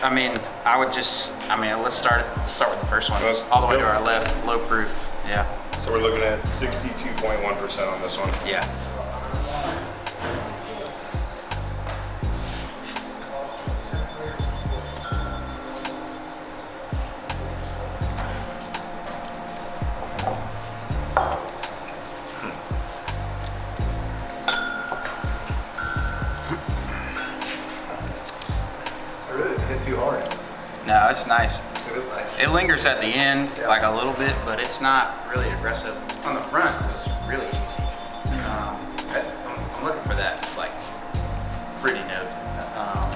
I mean, let's start with the first one. All the way to our left, low proof. Yeah. So we're looking at 62.1% on this one. Yeah. Too hard. No, it's nice. It is nice. It lingers at the end, like a little bit, but it's not really aggressive. On the front, it's really easy. I'm looking for that like fruity note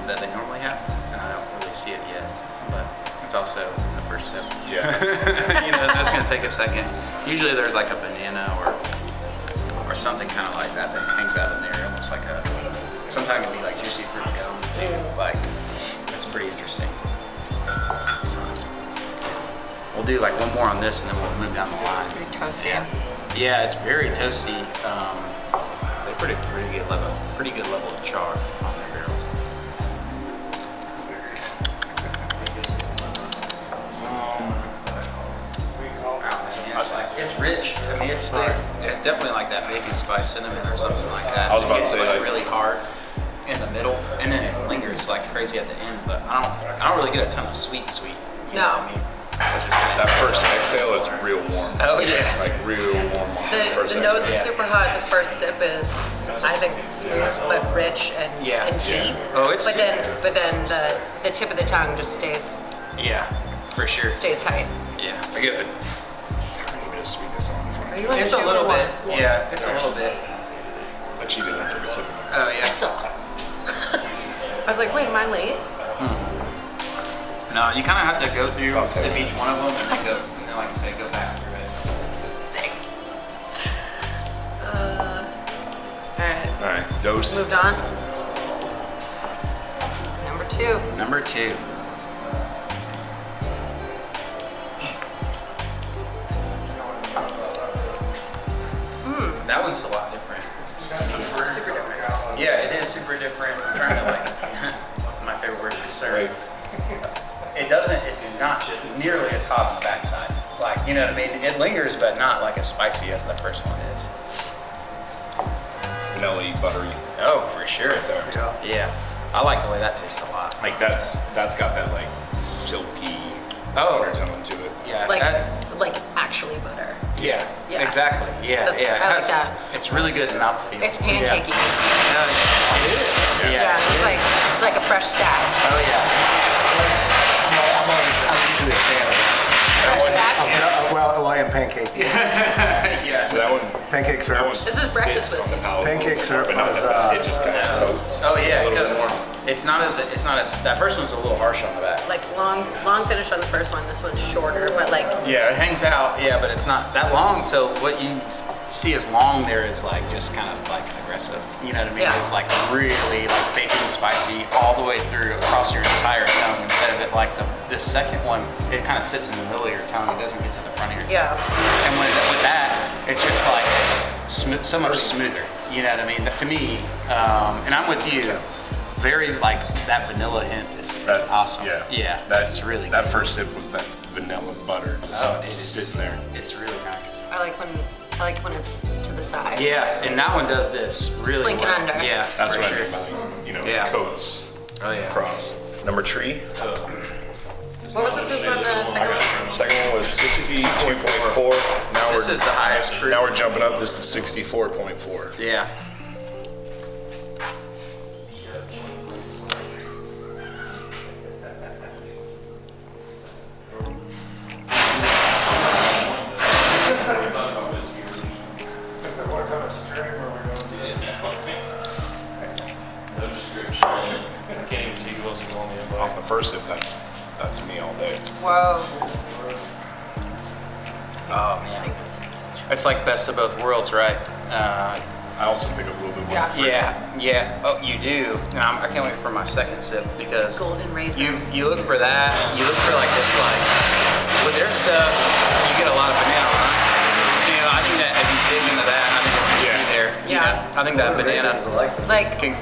that they normally have, and I don't really see it yet. But it's also the first sip. Yeah. It's gonna take a second. Usually there's like a banana or something kind of like that hangs out in there, almost like a. Sometimes it can be like juicy fruit gum too. Like. It's pretty interesting. We'll do like one more on this and then we'll move down the line. Very toasty. Yeah, it's very toasty. They pretty good level of char on their barrels. It's rich. I mean, it's definitely like that bacon spice cinnamon or something like that. I was about to say like really hard in the middle, and then it lingers like crazy at the end. But I don't really get a ton of sweet. You know what I mean? Which is that first exhale is real warm. Oh yeah, like real warm. The nose is super hot. The first sip is, I think, smooth but rich and deep. Oh, it's. But then the tip of the tongue just stays. Yeah, for sure. Stays tight. Yeah. I get a tiny bit of sweetness on the front. Are you on It's a little bit. Yeah, it's a little bit. I cheated and took a sip. Oh yeah. I was like, wait, am I late? No, you kind of have to go through sip each one of them and then like I say, go back through it. 6. All right, dose. Moved on. Number 2. Number 2. That one's a lot different. Super different. Yeah, it is super different. I'm trying to like, my favorite word is discern. It's not nearly as hot on the backside. Like, you know what I mean? It lingers, but not like as spicy as the first one is. Vanilla-y, buttery. Oh, for sure. Yeah. I like the way that tastes a lot. Like that's got that like silky undertone to it. Yeah. Like actually butter. Yeah. Exactly. Yeah. I like that. It's really good mouthfeel. It's pancakey. Yeah. It is. Yeah. It's like a fresh stack. Oh yeah. I'm usually a fan of that. Fresh stack. Well, I am pancake. Yeah. So that one. Pancakes are. This is breakfast on the whiskey. palate. Pancakes are. It just kind of coats. Oh yeah, a little bit because more. it's not as that first one's a little harsh on the back. Like long finish on the first one. This one's shorter, but like. Yeah, it hangs out. Yeah, but it's not that long. So what you see as long there is like just kind of like aggressive. You know what I mean? Yeah. It's like really like bacon spicy all the way through across your entire tongue. Instead of it like the second one, it kind of sits in the middle of your tongue. It doesn't get to the front of your tongue. Yeah. And with that, it's just like so much smoother. You know what I mean? To me, and I'm with you. Very like that vanilla hint is awesome. Yeah, that's really good. That first sip was that vanilla butter just sitting there. It's really nice. I like when it's to the side. Yeah, and that one does this really Slinking well. under. Yeah, That's for what I sure. mean by coats. Oh yeah. Across. Number 3. What was the proof on the second one? Second one was 62.4. Now This is the highest proof. Now we're jumping up. This is 64.4. Yeah. No description. I can't even see who else is on the invite. Off the first sip, that's me all day. Whoa. Oh man. It's like best of both worlds, right? I also pick up a little bit more. Yeah. Oh, you do. And I can't wait for my second sip because Golden raisins. you look for that. You look for like this with their stuff. You get a lot of banana, right? I think that if you dig into that, I think it's gonna be there. Yeah. I think that banana. Like,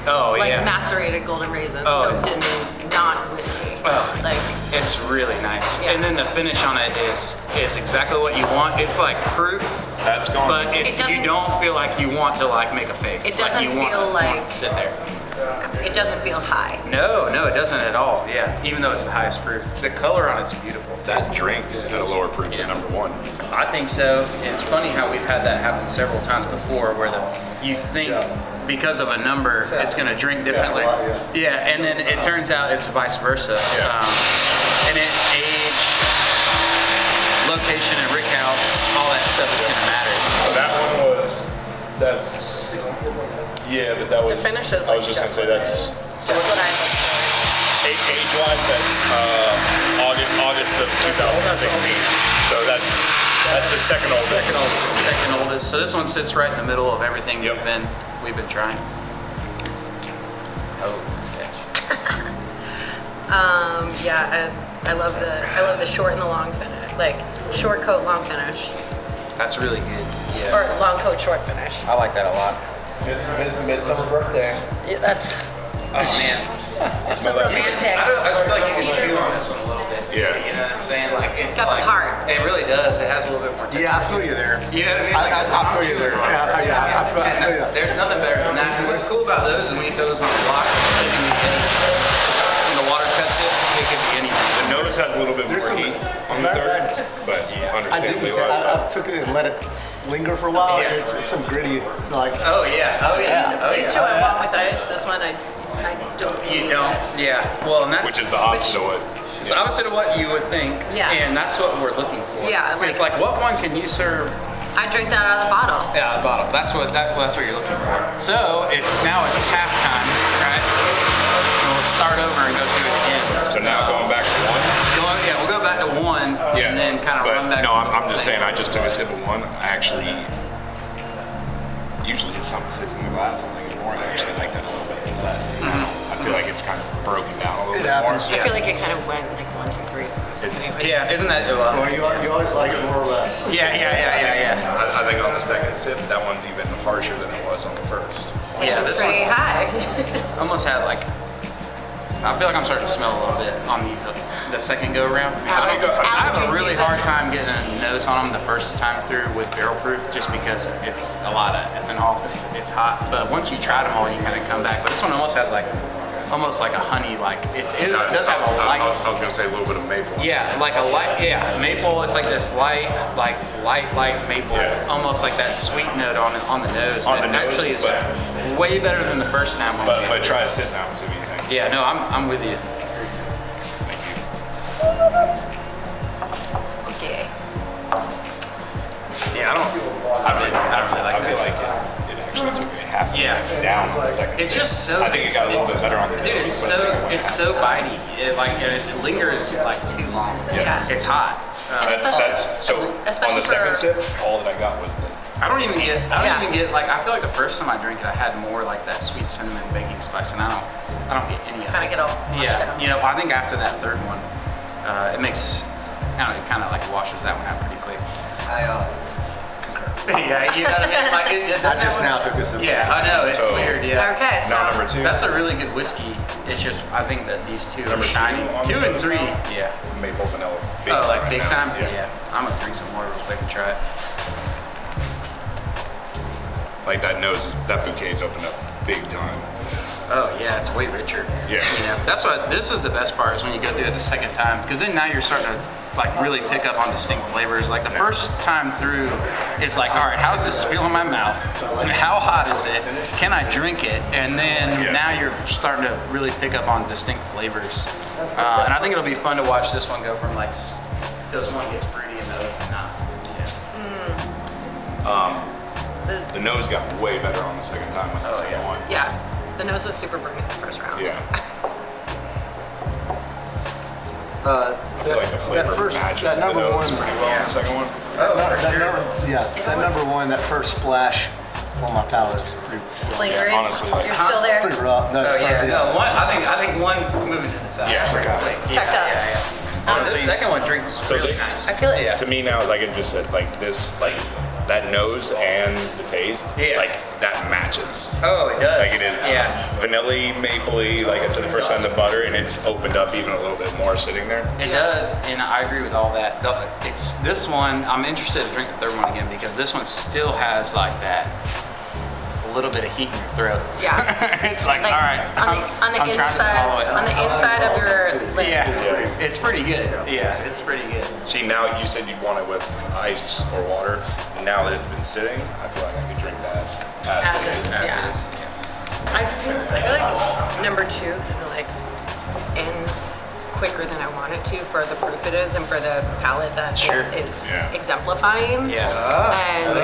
Oh like yeah. macerated golden raisins, Oh. soaked in not whiskey. Oh. Like, It's really nice. Yeah. And then the finish on it is exactly what you want. It's like proof, That's gone. but It it's, doesn't- you don't feel like you want to like make a face. It doesn't like you want, feel want like- to sit there. it doesn't feel high. No, it doesn't at all. Yeah, even though it's the highest proof. The color on it's beautiful. That drink's at a lower proof than number one. I think so. And it's funny how we've had that happen several times before where you think because of a number it's going to drink differently. Yeah, and then it turns out it's vice versa. Yeah. And age, location and rick house, all that stuff is going to matter. So that one was, yeah, but that was, finish is I was like just gonna say that's, That's what I look for. age-wise, that's August of 2016. So that's the second oldest. Second oldest. So this one sits right in the middle of everything Yep. we've been trying. Oh, nice catch. Yeah, I love the short and the long finish, like short coat, long finish, That's really good. Yeah. or long coat, short finish. I like that a lot. Midsummer birthday. Yeah, that's Oh man. so romantic. I feel like you can chew on this one a little bit. Yeah. You know what I'm saying? Like it's got some like, heart. It really does. It has a little bit more texture. Yeah, I feel you there. You know what I mean? Like, I feel you there. Yeah, I feel you. There's nothing better than that. What's cool about those is when you throw those on the block, they can be anything. When the water cuts it, it can be anything. The nose has a little bit There's more some- heat as a on the matter of third, fact, but I didn't. understandably I took it and let it linger for a while. Yeah. It's some gritty, like. Oh yeah. Oh yeah. Oh These two yeah. I want with ice. This one I don't. You don't. Yeah. Well, and that's which is the opposite of what. it's opposite of what you would think. Yeah. And that's what we're looking for. Yeah, It's like what one can you serve? I drink that out of the bottle. Yeah, the bottle. That's what you're looking for. So it's halftime, right? And we'll start over and go through it again. So now going back to one. We'll go back to one Yeah. and then kind of but run back. no, to the I'm just thing. saying. I just took a sip of one. I actually usually if something sits in the glass, I'm like more. I actually like that a little bit less. I feel like it's kind of broken down a little It bit more. happens. I feel like it kind of went like 1, 2, 3. It's Yeah, isn't that? Well, you always like it more or less. Yeah. I think on the second sip, that one's even harsher than it was on the first. Which Yeah, is this pretty one- high. Almost had like. I feel like I'm starting to smell a little bit on these the second go around. I have a Allergy really season. hard time getting a nose on them the first time through with barrel proof, just because it's a lot of ethanol. It's hot, but once you try them all, you kind of come back. But this one almost has almost like a honey, like it does have a light. I was gonna say a little bit of maple. Yeah, like a light, maple. It's like this light maple, Yeah. almost like that sweet note on the nose. On that the nose, actually is but- way better than the first time. But try to sit down and see what you think. Yeah, no, I'm with you. Okay. Yeah, I don't really like I feel like it actually took a half a second down on the second It's sip. just so. I think it got a little bit better on the Dude, nose, it's so bitey. It lingers like too long. Yeah. It's hot. That's so Especially on the second for- sip, all that I got was the I don't even get like, I feel like the first time I drank it, I had more like that sweet cinnamon baking spice, and I don't get any of it. Kind of get all washed out. You know, I think after that third one, it makes, it kind of like washes that one out pretty quick. I Yeah, you know what I mean? Like I just now took this. Yeah, I know, it's So- weird, yeah. Okay, so now number two. That's a really good whiskey. It's just, I think that these two Number are two shining. on 2 the and 3, nose yeah. maple vanilla. Oh, like right big now. time? Yeah. I'm gonna drink some more real quick and try it. Like that bouquet's opened up big time. Oh yeah, it's way richer. Yeah. You know, that's what, this is the best part is when you go through it the second time, because then now you're starting to like really pick up on distinct flavors. Like the first time through, it's like, all right, how does this feel in my mouth? And how hot is it? Can I drink it? And then Yeah. now you're starting to really pick up on distinct flavors. And I think it'll be fun to watch this one go from like, does one get fruity and the other not? Yeah. The nose got way better on the second time with the second yeah. one. yeah, the nose was super burning the first round. Yeah. I feel like the flavor matches that number the nose one, pretty well on the second one. that number one, that first splash on my palate is pretty, Lingering. honestly, like- You're still there. pretty rough. No, Oh yeah, no, one, I think one's moving to the side. Yeah, pretty okay. quick. Checked up. Yeah. Honestly, the second one drinks so really this- nice. I feel it. Yeah. To me now, like I just said, like this, like that nose and the taste, Yeah. like that matches. Oh, it does. Like it is vanilla-y, mapley, like I said the first time, the butter, and it's opened up even a little bit more sitting there. It does, and I agree with all that. It's this one. I'm interested to drink the third one again because this one still has like that a little bit of heat in your throat. Yeah. It's like all right. On the I'm trying to swallow it. on the inside of your lips. Yeah, it's pretty good. Yeah, it's pretty good. See, now you said you'd want it with ice or water. Now that it's been sitting, I feel like I could drink that As is, yeah. I feel like number 2 kind of like ends quicker than I want it to for the proof it is and for the palate that it is exemplifying. Yeah. And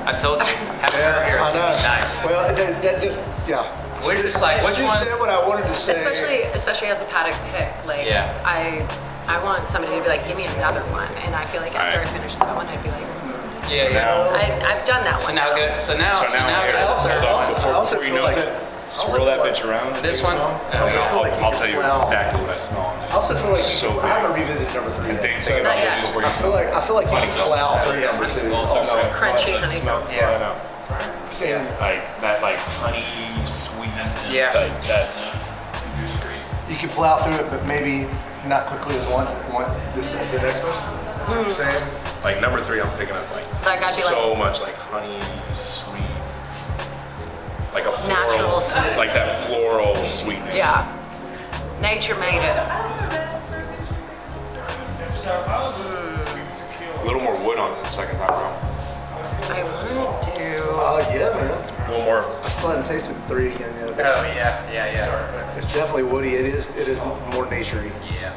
I told you, having her here is gonna be nice. Well, that just, We're just like, I which just one? said what I wanted to say. especially as a paddock pick, like I want somebody to be like, give me another one, and I feel like after I finish that one, I'd be like, I've done that So one. now good. So now here, hold on, before you know it, swirl that bitch around. this one. I'll tell you exactly what I smell on this. I also feel like so I have to revisit number 3. And think about this before you I feel like you can allow for number 2. Crunchy honey. Like that, like honey sweet. Yeah. Like that's. You can plow through it, but maybe not quickly as one the next one. That's what you're saying. Like number 3, I'm picking up like I'd be so much like honey sweet, like a floral, Natural sweet. like that floral sweetness. Yeah. Nature made it. A little more wood on it the second time around. I would do. Oh yeah, man. A little more. I still haven't tasted 3 again yet. Oh yeah. It's definitely woody. It is more naturey. Yeah.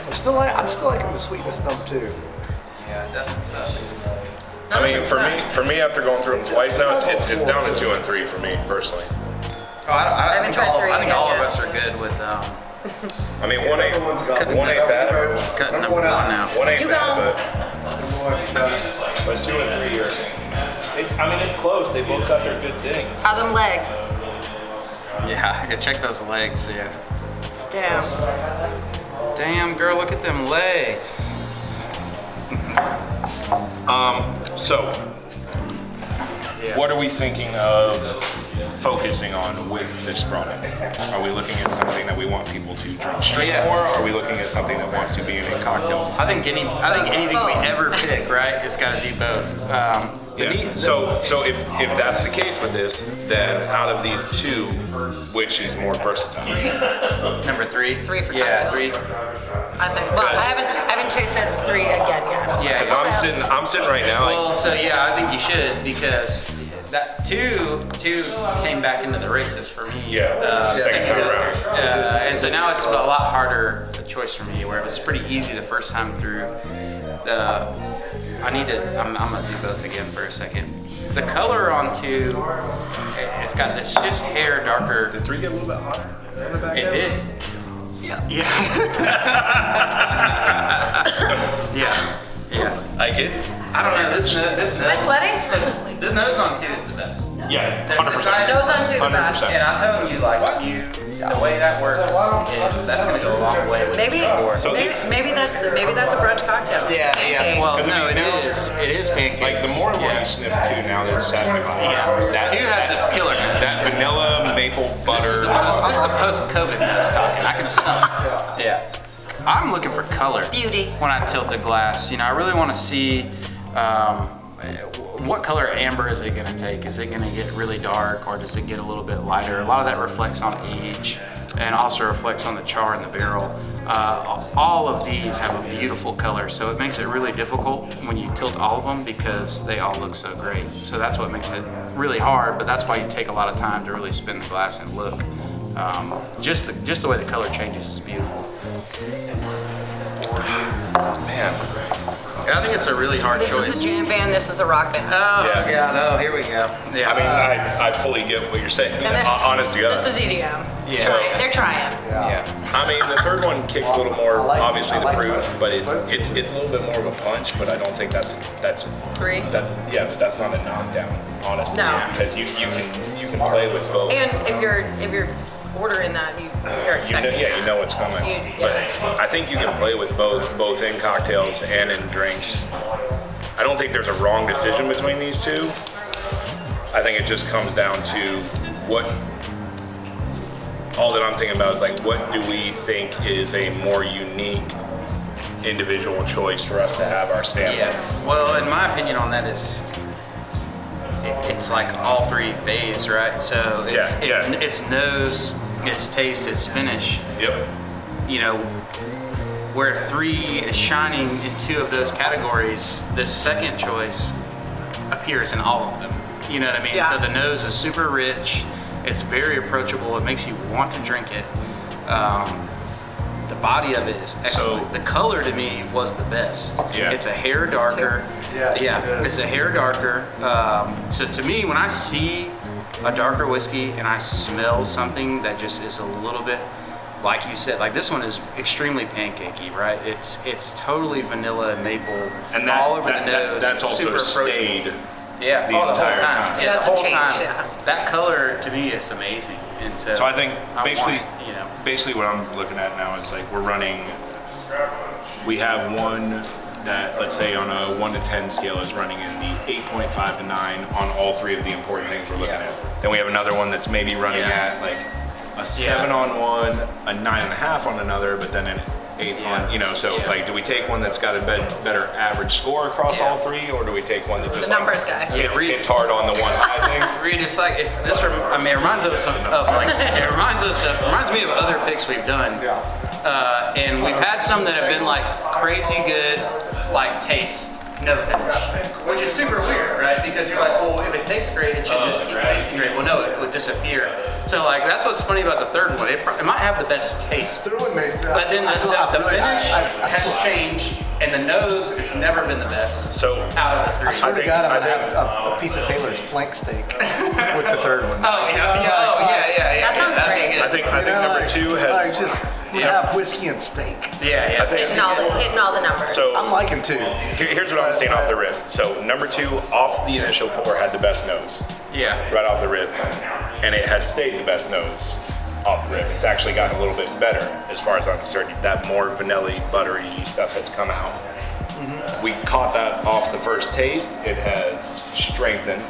I'm still liking the sweetness of number 2. Yeah, definitely so. I mean, for me, after going through them twice now, it's down to 2 and 3 for me personally. Oh, I haven't think tried 3 I think yet, all of yeah. us are good with I mean, one ain't bad. cutting number 1 out. One ain't You bad, go. but 2 and 3 are. I mean, it's close. They both got their good things. How them legs? Yeah, check those legs. Yeah. Stamps. Damn, girl, look at them legs. So, what are we thinking of focusing on with this product? Are we looking at something that we want people to drink straight, or are we looking at something that wants to be in a cocktail? I think anything we ever pick, right, it's got to do both. So if that's the case with this, then out of these 2, which is more versatile? Number 3. 3 for Yeah, cocktails. 3. I think. Well, I haven't tasted 3 again yet. Yeah, Because I'm sitting right now. Like, well, so yeah, I think you should because that 2 came back into the races for me. Second time around. And so now it's a lot harder choice for me, where it was pretty easy the first time through. I'm gonna do both again for a second. The color on 2, it's got this just hair darker. Did 3 get a little bit hotter on the back It end? did. Yeah. Yeah. I get. I don't know. This nose. Am I sweating? The nose on 2 is the best. Yeah, There's 100%. this side- Nose on 2 the best. 100%. And I'm telling you, like the way that works is that's gonna go a long way with Maybe So maybe that's a brunch cocktail. Yeah. Pancakes. Well, Because no, I mean, now- it is pancakes. Like the more and more you sniff 2, now that it's satin glass. Yeah. 2 has the killer nose. That vanilla maple butter. This is a post-COVID nose talking. I can smell it. Yeah. I'm looking for color. Beauty. When I tilt the glass, I really want to see what color amber is it going to take? Is it going to get really dark, or does it get a little bit lighter? A lot of that reflects on age and also reflects on the char in the barrel. All of these have a beautiful color, so it makes it really difficult when you tilt all of them because they all look so great. So that's what makes it really hard, but that's why you take a lot of time to really spin the glass and look. Just the way the color changes is beautiful. Man. I think it's a really hard This choice. is a jam band. This is a rock band. Oh Yeah. God! Oh, here we go. Yeah. I mean, I fully get what you're saying. And then- Honest to God. This is EDM. Yeah. They're trying. Yeah. I mean, the third one kicks a little more, obviously, I the like proof, that. but it's a little bit more of a punch, but I don't think that's 3. but that's not a knockdown, honestly. No. Because you can play with both. And if you're ordering that, you're expecting you know what's coming. You- But I think you can play with both in cocktails and in drinks. I don't think there's a wrong decision between these two. I think it just comes down to all that I'm thinking about is like, what do we think is a more unique individual choice for us to have our stamp? Yeah. Well, in my opinion on that is, it's like all three phase, right? So it's nose, it's taste, it's finish. Yep. You know, where 3 is shining in 2 of those categories, the second choice appears in all of them. You know what I mean? Yeah. So the nose is super rich. It's very approachable. It makes you want to drink it. The body of it is excellent. So- the color to me was the best. Yeah. It's a hair darker. Yeah, it is. It's a hair darker. So to me, when I see a darker whiskey and I smell something that just is a little bit, like you said, like this one is extremely pancakey, right? It's totally vanilla and maple, And all over the nose. that's also super approachable. stayed. Yeah, the whole entire time. time. It Yeah, the doesn't whole change, time. yeah. That color to me is amazing, and so. So I think basically, want, basically what I'm looking at now is like we're running. We have one that, let's say, on a 1 to 10 scale is running in the 8.5 to 9 on all 3 of the important things we're looking Yeah. at. Then we have another one that's maybe running Yeah. at like a 7 on one, a 9.5 on another, but then an 8 on, you know. So Yeah. like, do we take one that's got a better average score across Yeah. all 3, or do we take one that just The numbers guy. It's, Yeah, it's hard on the one high thing. Reed, it's like it reminds us of like it reminds me of other picks we've done. Yeah. And we've had some that have been like crazy good, like taste, no finish, which is super weird, right? Because you're like, well, if it tastes great, it should just keep tasting great. Well, no, it would disappear. So like that's what's funny about the third one. It might have the best taste, Third one made. but then the finish has swear- changed, and the nose has never been the best. So Out of the 3. I swear to think- God, I'm I gonna think- have a piece of Taylor's flank steak with the third one. Oh yeah, yeah. That sounds That'd be great. good. I think You know, number like- 2 like has. just Yeah. have whiskey and steak. Yeah. I think- Hitting all the numbers. So I'm liking 2. here's what I'm saying off the rip. So number 2 off the initial pour had the best nose Yeah. right off the rip, and it has stayed the best nose off the rip. It's actually gotten a little bit better as far as I'm concerned. That more vanilla-y, buttery stuff has come out. We caught that off the first taste. It has strengthened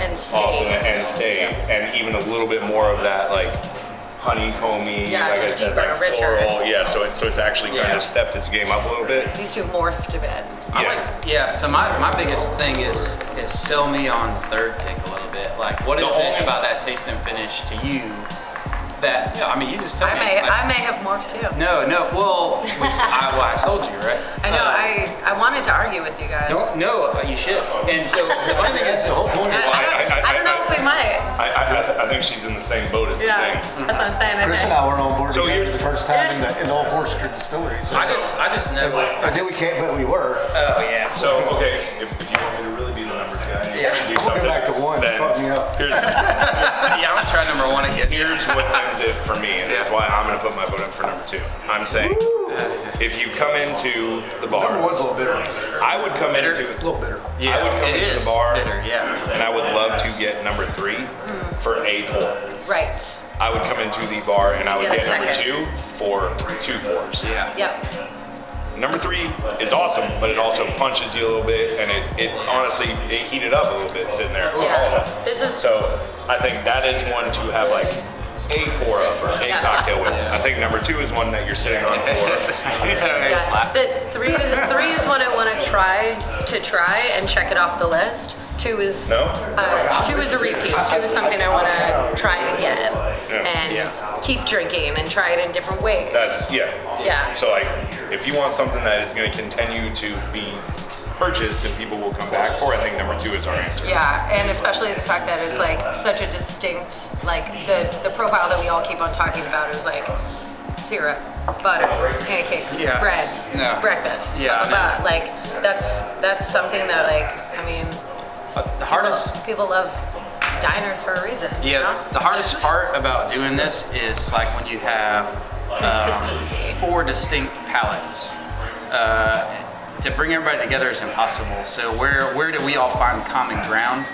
and off stay. and stayed, and even a little bit more of that like honeycomby, Yeah, like I said, deeper, like richer. floral. Yeah, so it's actually kind Yeah. of stepped its game up a little bit. These two morphed a bit. Yeah. So my biggest thing is sell me on the third pick a little bit. Like, what The is it only- about that taste and finish to you that? I mean, you just tell I me. may like, have morphed too. No. Well, I sold you, right? I know. I wanted to argue with you guys. No, you should. And so the funny thing is, the whole point is. I don't know if we might. I think she's in the same boat as the Yeah, thing. that's what I'm saying. Chris and I were on board So together here's- the first time in the Old Forester Distillery. So I just know. and then we can't, but we were. Oh yeah. So okay, if you want me to really be the number guy, Yeah. do We'll go something, back to 1. then Fuck me up. Here's Yeah, I'm gonna try number 1 again. here's what wins it for me, and that's why I'm gonna put my vote up for number 2. I'm saying, if you come into the bar, Number 1's a little bitter. I would come Bitter? into A little bitter. Yeah, I would come it into is the bar, bitter, yeah. and I would love to get number 3 for a pour. Right. I would come into the bar and I would Get a get number second. 2 for 2 pours. Yeah. Yep. Number 3 is awesome, but it also punches you a little bit, and it honestly, it heated up a little bit sitting there. Yeah. All of it. This is- So I think that is one to have like a pour up or a Yeah. cocktail with. I think number 2 is one that you're sitting on for. Yeah. But three is what I want to try and check it off the list. 2 is No? 2 is a repeat. 2 is something I want to try again and Yeah. keep drinking and try it in different ways. That's, yeah. Yeah. So like, if you want something that is going to continue to be purchased and people will come back for, I think number 2 is our answer. Yeah, and especially the fact that it's like such a distinct, like the profile that we all keep on talking about is like syrup, butter, pancakes, Yeah. bread, No. breakfast. Yeah, blah, blah, blah. Like that's something that like I mean The hardest. people love diners for a reason. you Yeah, know? the hardest part about doing this is like when you have Consistency. 4 distinct palettes. To bring everybody together is impossible. So where do we all find common ground?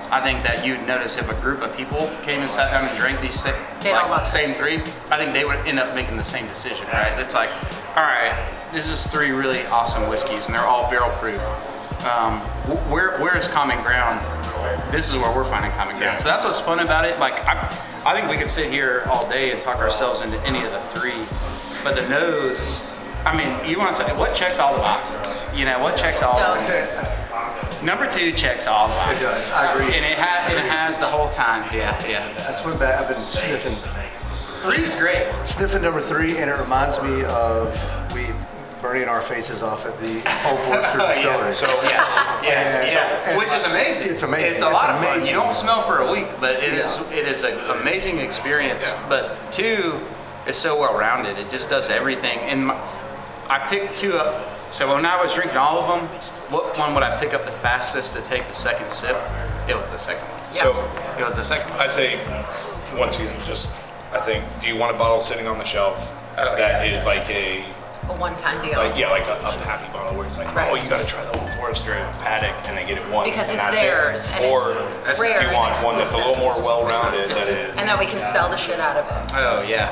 I think that you'd notice if a group of people came and sat down and drank these They'd all love it. same 3, I think they would end up making the same decision, right? It's like, all right, this is 3 really awesome whiskeys and they're all barrel proof. where is common ground? This is where we're finding common ground. So that's what's fun about it. Like I think we could sit here all day and talk ourselves into any of the three, but the nose. I mean, you want to what checks all the boxes? You know, what checks all the boxes? Number 2 checks all the boxes. It does. I agree. And it has the whole time. Yeah. That's when I've been sniffing. 3 is great. Sniffing number 3, and it reminds me of we burning our faces off at the Old Forester Distillery. So Which is amazing. It's amazing. It's a lot of fun. amazing. You don't smell for a week, but it is an amazing experience. But 2 is so well rounded. It just does everything. And I picked 2 up. So when I was drinking all of them, what one would I pick up the fastest to take the second sip? It was the second one. So It was the second one. I say, once again, I think, do you want a bottle sitting on the shelf that is like a one-time deal. like a happy bottle where it's like, Right. oh, you got to try the Old Forester paddock, and they get it once, Because and it's that's theirs, it. and Or it's do rare you and want one that's a little more well-rounded? That is, and that we can sell the shit out of it. Oh yeah.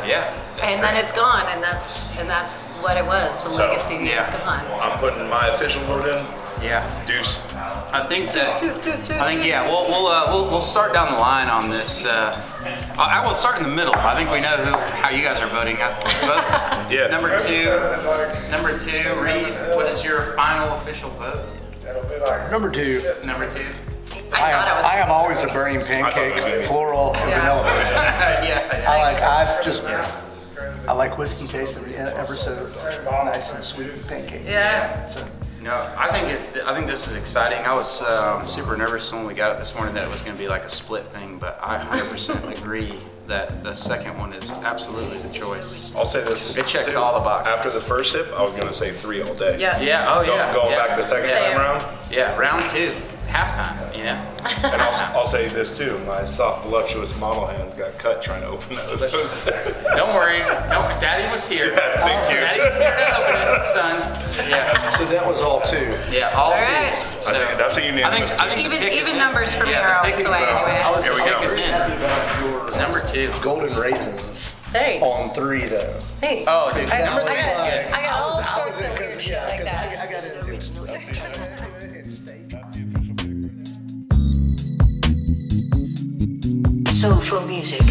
And then it's gone, and that's what it was. The So, legacy is gone. I'm putting my official vote in. Yeah. Deuce. I think that. Deuce. I think we'll start down the line on this. I will start in the middle. I think we know how you guys are voting. Yeah. Number two, Reed. What is your final official vote? Number 2, Number 2. I am always a burning pancake, floral, and vanilla. I like whiskey taste ever so nice and sweet pancake. Yeah. So, No, I think this is exciting. I was super nervous when we got it this morning that it was going to be like a split thing, but I 100% agree that the second one is absolutely the choice. I'll say this. It checks too. all the boxes. After the first sip, I was going to say 3 all day. Yeah. Yeah. Oh yeah. Going yeah. back the second Same. time around. Yeah. Round 2, halftime. You know. And I'll say this too. My soft, voluptuous model hands got cut trying to open those. Don't worry. Daddy was here. Thank you. Daddy was here to open it, son. Yeah. so that was all 2. Yeah. All right. 2s. So I think that's a unanimous I think the pick is Even in. numbers for me Yeah, are the always pick the way is- anyway. Here we the go. pick is in. Happy about your Number 2. golden raisins Thanks. on 3 though. Thanks. Oh, dude. I Number got, 3 is good. I got all I was sorts of in- weird shit yeah, like 'cause that. I got into it. Soulful music.